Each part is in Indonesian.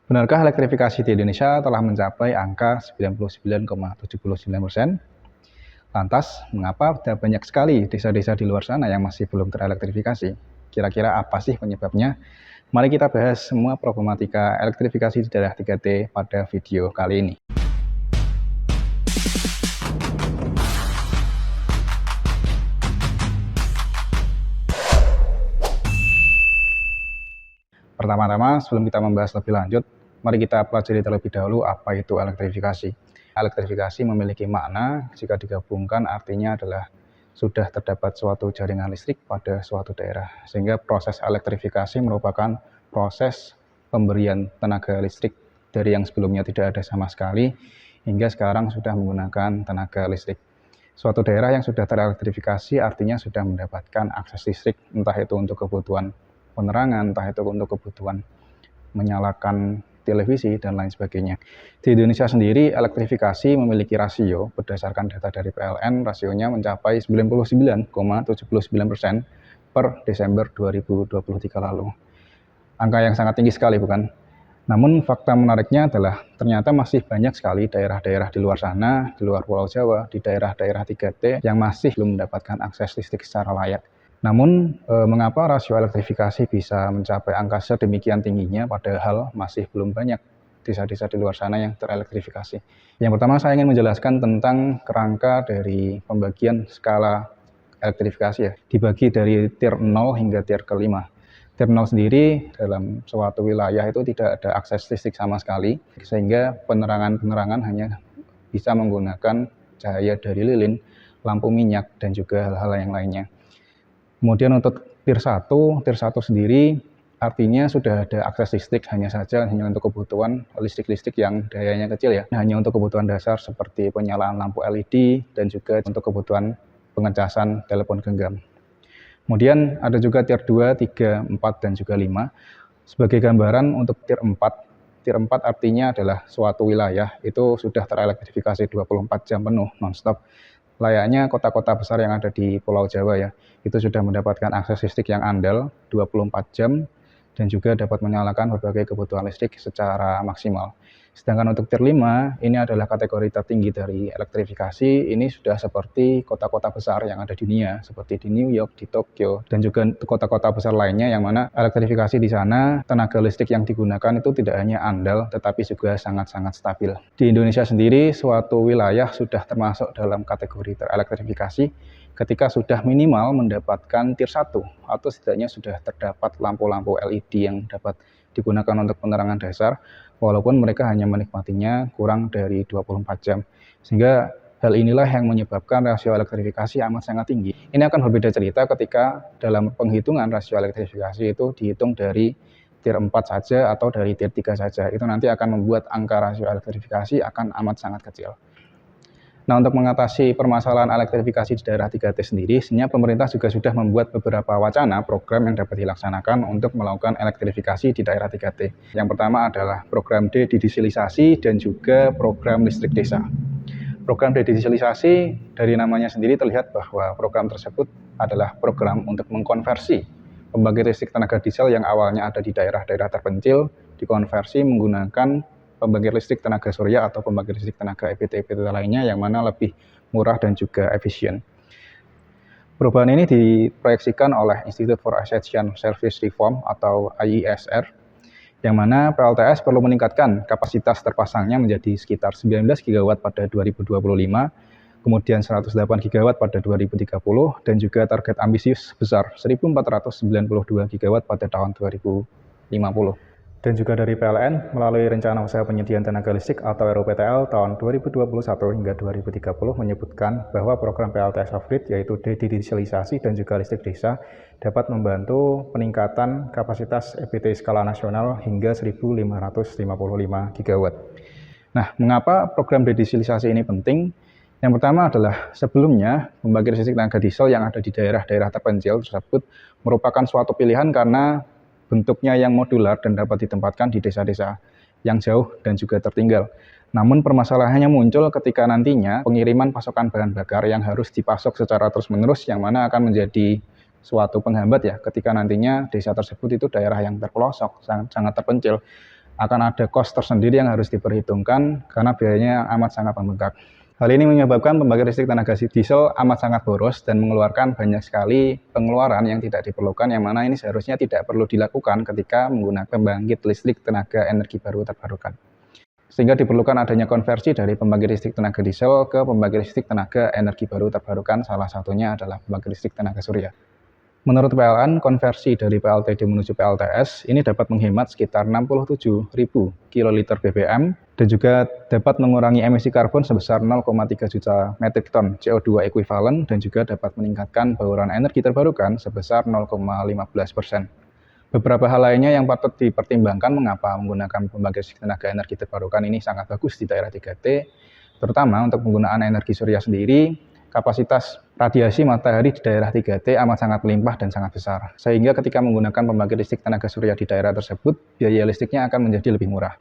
Benarkah elektrifikasi di Indonesia telah mencapai angka 99,79%? Lantas, mengapa ada banyak sekali desa-desa di luar sana yang masih belum terelektrifikasi? Kira-kira apa sih penyebabnya? Mari kita bahas semua problematika elektrifikasi di daerah 3T pada video kali ini. Pertama-tama, sebelum kita membahas lebih lanjut, mari kita pelajari terlebih dahulu apa itu elektrifikasi. Elektrifikasi memiliki makna jika digabungkan artinya adalah sudah terdapat suatu jaringan listrik pada suatu daerah. Sehingga proses elektrifikasi merupakan proses pemberian tenaga listrik dari yang sebelumnya tidak ada sama sekali, hingga sekarang sudah menggunakan tenaga listrik. Suatu daerah yang sudah terelektrifikasi artinya sudah mendapatkan akses listrik, entah itu untuk kebutuhan penerangan, entah itu untuk kebutuhan menyalakan televisi, dan lain sebagainya. Di Indonesia sendiri, elektrifikasi memiliki rasio, berdasarkan data dari PLN, rasionya mencapai 99,79% per Desember 2023 lalu. Angka yang sangat tinggi sekali, bukan? Namun fakta menariknya adalah ternyata masih banyak sekali daerah-daerah di luar sana, di luar Pulau Jawa, di daerah-daerah 3T yang masih belum mendapatkan akses listrik secara layak. Namun, mengapa rasio elektrifikasi bisa mencapai angka sedemikian tingginya padahal masih belum banyak desa-desa di luar sana yang terelektrifikasi? Yang pertama, saya ingin menjelaskan tentang kerangka dari pembagian skala elektrifikasi ya. Dibagi dari tier 0 hingga tier ke-5. Tier 0 sendiri dalam suatu wilayah itu tidak ada akses listrik sama sekali, sehingga penerangan-penerangan hanya bisa menggunakan cahaya dari lilin, lampu minyak, dan juga hal-hal yang lainnya. Kemudian untuk tier 1 sendiri artinya sudah ada akses listrik, hanya untuk kebutuhan listrik-listrik yang dayanya kecil ya. Hanya untuk kebutuhan dasar seperti penyalaan lampu LED dan juga untuk kebutuhan pengecasan telepon genggam. Kemudian ada juga tier 2, 3, 4, dan juga 5. Sebagai gambaran untuk tier 4 artinya adalah suatu wilayah itu sudah terelektrifikasi 24 jam penuh non-stop. Layaknya kota-kota besar yang ada di Pulau Jawa ya, itu sudah mendapatkan akses listrik yang andal 24 jam dan juga dapat menyalakan berbagai kebutuhan listrik secara maksimal. Sedangkan untuk tier 5, ini adalah kategori tertinggi dari elektrifikasi. Ini sudah seperti kota-kota besar yang ada di dunia, seperti di New York, di Tokyo, dan juga kota-kota besar lainnya yang mana elektrifikasi di sana, tenaga listrik yang digunakan itu tidak hanya andal, tetapi juga sangat-sangat stabil. Di Indonesia sendiri, suatu wilayah sudah termasuk dalam kategori terelektrifikasi ketika sudah minimal mendapatkan tier 1, atau setidaknya sudah terdapat lampu-lampu LED yang dapat digunakan untuk penerangan dasar, walaupun mereka hanya menikmatinya kurang dari 24 jam. Sehingga hal inilah yang menyebabkan rasio elektrifikasi amat sangat tinggi. Ini akan berbeda cerita ketika dalam penghitungan rasio elektrifikasi itu dihitung dari tier 4 saja atau dari tier 3 saja. Itu nanti akan membuat angka rasio elektrifikasi akan amat sangat kecil. Nah, untuk mengatasi permasalahan elektrifikasi di daerah 3T sendiri, sebenarnya pemerintah juga sudah membuat beberapa wacana program yang dapat dilaksanakan untuk melakukan elektrifikasi di daerah 3T. Yang pertama adalah program dedisilisasi dan juga program listrik desa. Program dedisilisasi dari namanya sendiri terlihat bahwa program tersebut adalah program untuk mengkonversi pembangkit listrik tenaga diesel yang awalnya ada di daerah-daerah terpencil, dikonversi menggunakan pembangkit listrik tenaga surya atau pembangkit listrik tenaga EPT lainnya yang mana lebih murah dan juga efisien. Perubahan ini diproyeksikan oleh Institute for Asian Service Reform atau IESR, yang mana PLTS perlu meningkatkan kapasitas terpasangnya menjadi sekitar 19 GW pada 2025, kemudian 108 GW pada 2030, dan juga target ambisius sebesar 1492 GW pada tahun 2050. Dan juga dari PLN melalui Rencana Usaha Penyediaan Tenaga Listrik atau RUPTL tahun 2021 hingga 2030 menyebutkan bahwa program PLTS Off-Grid yaitu dedisilisasi dan juga listrik desa dapat membantu peningkatan kapasitas EPT skala nasional hingga 1.555 GW. Nah, mengapa program dedisilisasi ini penting? Yang pertama adalah sebelumnya pembangkit listrik tenaga diesel yang ada di daerah-daerah terpencil tersebut merupakan suatu pilihan karena bentuknya yang modular dan dapat ditempatkan di desa-desa yang jauh dan juga tertinggal. Namun permasalahannya muncul ketika nantinya pengiriman pasokan bahan bakar yang harus dipasok secara terus-menerus yang mana akan menjadi suatu penghambat ya ketika nantinya desa tersebut itu daerah yang terpelosok, sangat terpencil. akan ada cost tersendiri yang harus diperhitungkan karena biayanya amat sangat membengkak. Hal ini menyebabkan pembangkit listrik tenaga diesel amat sangat boros dan mengeluarkan banyak sekali pengeluaran yang tidak diperlukan, yang mana ini seharusnya tidak perlu dilakukan ketika menggunakan pembangkit listrik tenaga energi baru terbarukan. Sehingga diperlukan adanya konversi dari pembangkit listrik tenaga diesel ke pembangkit listrik tenaga energi baru terbarukan, salah satunya adalah pembangkit listrik tenaga surya. Menurut PLN, konversi dari PLTD menuju PLTS ini dapat menghemat sekitar 67.000 kiloliter BBM dan juga dapat mengurangi emisi karbon sebesar 0,3 juta metrik ton CO2 ekuivalen dan juga dapat meningkatkan bauran energi terbarukan sebesar 0,15%. Beberapa hal lainnya yang patut dipertimbangkan mengapa menggunakan pembangkit listrik tenaga energi terbarukan ini sangat bagus di daerah 3T, terutama untuk penggunaan energi surya sendiri. Kapasitas radiasi matahari di daerah 3T amat sangat melimpah dan sangat besar, sehingga ketika menggunakan pembangkit listrik tenaga surya di daerah tersebut, biaya listriknya akan menjadi lebih murah.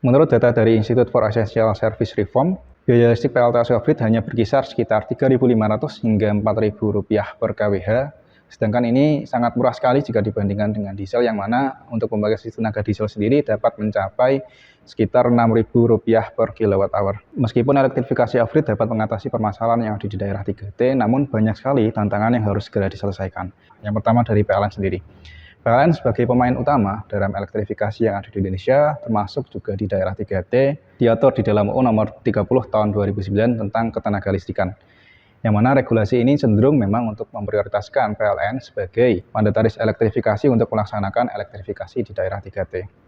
Menurut data dari Institute for Essential Service Reform, biaya listrik PLTS Grid hanya berkisar sekitar Rp3.500 hingga Rp4.000 per kWh, sedangkan ini sangat murah sekali jika dibandingkan dengan diesel, yang mana untuk pembangkit listrik tenaga diesel sendiri dapat mencapai sekitar Rp6.000 per kilowatt-hour. Meskipun elektrifikasi off-grid dapat mengatasi permasalahan yang ada di daerah 3T, namun banyak sekali tantangan yang harus segera diselesaikan. Yang pertama dari PLN sendiri. PLN sebagai pemain utama dalam elektrifikasi yang ada di Indonesia, termasuk juga di daerah 3T, diatur di dalam UU nomor 30 tahun 2009 tentang ketenagalistrikan. Yang mana regulasi ini cenderung memang untuk memprioritaskan PLN sebagai mandataris elektrifikasi untuk melaksanakan elektrifikasi di daerah 3T.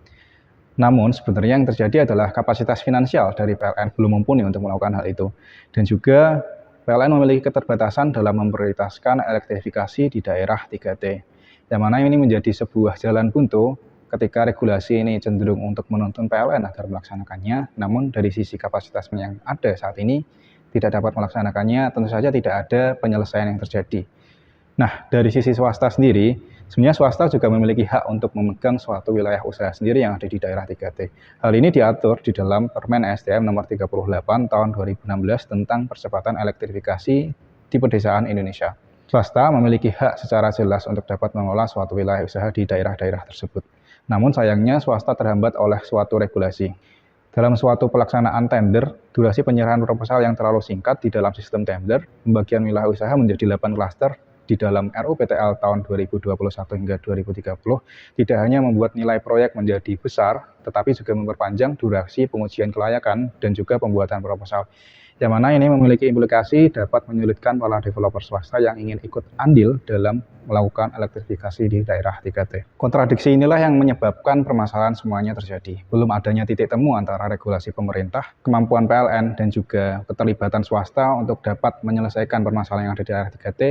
Namun sebenarnya yang terjadi adalah kapasitas finansial dari PLN belum mumpuni untuk melakukan hal itu. Dan juga PLN memiliki keterbatasan dalam memprioritaskan elektrifikasi di daerah 3T. Yang mana ini menjadi sebuah jalan buntu ketika regulasi ini cenderung untuk menuntun PLN agar melaksanakannya, namun dari sisi kapasitas yang ada saat ini tidak dapat melaksanakannya, tentu saja tidak ada penyelesaian yang terjadi. Nah, dari sisi swasta sendiri, sebenarnya swasta juga memiliki hak untuk memegang suatu wilayah usaha sendiri yang ada di daerah 3T. Hal ini diatur di dalam Permen SDM nomor 38 tahun 2016 tentang percepatan elektrifikasi di pedesaan Indonesia. Swasta memiliki hak secara jelas untuk dapat mengelola suatu wilayah usaha di daerah-daerah tersebut. Namun sayangnya swasta terhambat oleh suatu regulasi. Dalam suatu pelaksanaan tender, durasi penyerahan proposal yang terlalu singkat di dalam sistem tender, pembagian wilayah usaha menjadi 8 klaster di dalam RUPTL tahun 2021 hingga 2030, tidak hanya membuat nilai proyek menjadi besar, tetapi juga memperpanjang durasi pengujian kelayakan dan juga pembuatan proposal. Yang mana ini memiliki implikasi dapat menyulitkan para developer swasta yang ingin ikut andil dalam melakukan elektrifikasi di daerah 3T. Kontradiksi inilah yang menyebabkan permasalahan semuanya terjadi. Belum adanya titik temu antara regulasi pemerintah, kemampuan PLN, dan juga keterlibatan swasta untuk dapat menyelesaikan permasalahan yang ada di daerah 3T,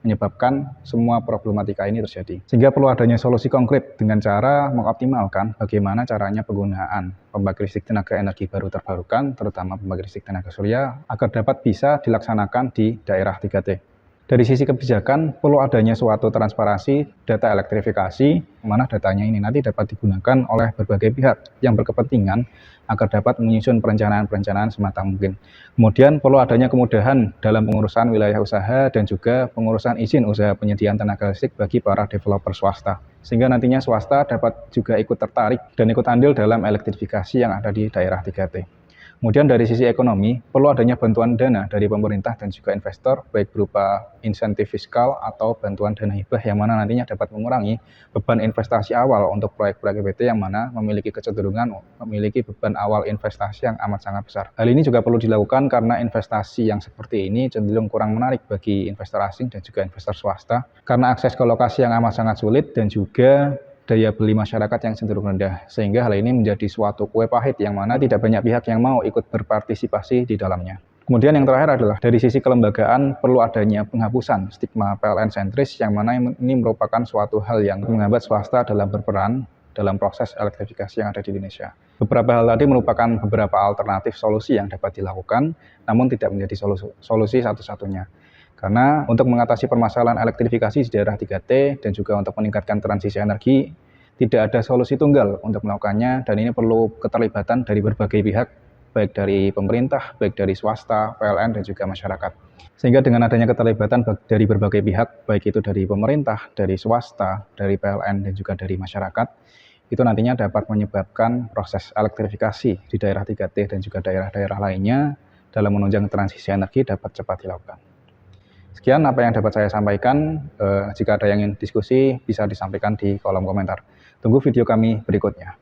menyebabkan semua problematika ini terjadi. Sehingga perlu adanya solusi konkret dengan cara mengoptimalkan bagaimana caranya penggunaan pembangkit listrik tenaga energi baru terbarukan, terutama pembangkit listrik tenaga surya, agar dapat bisa dilaksanakan di daerah 3T. Dari sisi kebijakan, perlu adanya suatu transparansi data elektrifikasi, mana datanya ini nanti dapat digunakan oleh berbagai pihak yang berkepentingan agar dapat menyusun perencanaan-perencanaan semata mungkin. Kemudian perlu adanya kemudahan dalam pengurusan wilayah usaha dan juga pengurusan izin usaha penyediaan tenaga listrik bagi para developer swasta. Sehingga nantinya swasta dapat juga ikut tertarik dan ikut andil dalam elektrifikasi yang ada di daerah 3T. Kemudian dari sisi ekonomi, perlu adanya bantuan dana dari pemerintah dan juga investor, baik berupa insentif fiskal atau bantuan dana hibah, yang mana nantinya dapat mengurangi beban investasi awal untuk proyek-proyek EPT yang mana memiliki kecenderungan memiliki beban awal investasi yang amat sangat besar. Hal ini juga perlu dilakukan karena investasi yang seperti ini cenderung kurang menarik bagi investor asing dan juga investor swasta, karena akses ke lokasi yang amat sangat sulit dan juga daya beli masyarakat yang cenderung rendah, sehingga hal ini menjadi suatu kue pahit yang mana tidak banyak pihak yang mau ikut berpartisipasi di dalamnya. Kemudian yang terakhir adalah dari sisi kelembagaan perlu adanya penghapusan stigma PLN sentris, yang mana ini merupakan suatu hal yang menghambat swasta dalam berperan dalam proses elektrifikasi yang ada di Indonesia. Beberapa hal tadi merupakan beberapa alternatif solusi yang dapat dilakukan, namun tidak menjadi solusi satu-satunya. Karena untuk mengatasi permasalahan elektrifikasi di daerah 3T dan juga untuk meningkatkan transisi energi, tidak ada solusi tunggal untuk melakukannya, dan ini perlu keterlibatan dari berbagai pihak, baik dari pemerintah, baik dari swasta, PLN, dan juga masyarakat. Sehingga dengan adanya keterlibatan dari berbagai pihak, baik itu dari pemerintah, dari swasta, dari PLN, dan juga dari masyarakat, itu nantinya dapat menyebabkan proses elektrifikasi di daerah 3T dan juga daerah-daerah lainnya dalam menunjang transisi energi dapat cepat dilakukan. Sekian apa yang dapat saya sampaikan. Jika ada yang ingin diskusi, bisa disampaikan di kolom komentar. Tunggu video kami berikutnya.